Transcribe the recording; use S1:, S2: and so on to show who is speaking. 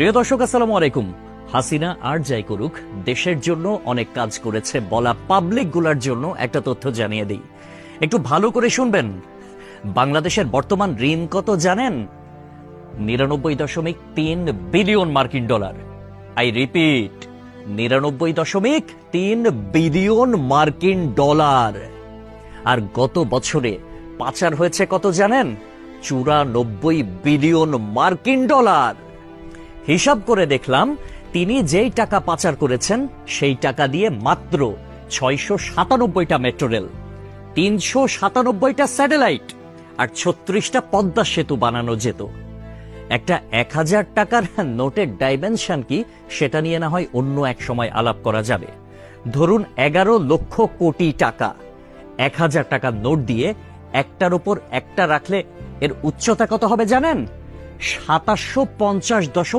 S1: প্রিয় দর্শক, আসসালামু আলাইকুম। হাসিনা আর যাই করুক, দেশের জন্য অনেক কাজ করেছে বলা পাবলিক গুলার জন্য একটা তথ্য জানিয়ে দিই, একটু ভালো করে শুনবেন। বাংলাদেশের বর্তমান ঋণ কত জানেন? 99.3 বিলিয়ন মার্কিন ডলার। আই রিপিট, 99.3 বিলিয়ন মার্কিন ডলার। আর গত বছরে পাচার হয়েছে কত জানেন? 94 বিলিয়ন মার্কিন ডলার। হিসাব করে দেখলাম, তিনি যেই টাকা পাচার করেছেন সেই টাকা দিয়ে মাত্র 697টা মেট্রো রেল, 397টা স্যাটেলাইট আর 36টা পদ্মা সেতু বানানো যেত। একটা 1000 টাকার নোটের ডাইমেনশন কি, সেটা নিয়ে না হয় অন্য এক সময় আলাপ করা যাবে। ধরুন 11 লক্ষ কোটি টাকা। 1000 টাকার নোট দিয়ে একটার উপর একটা রাখলে এর উচ্চতা কত হবে জানেন? 2750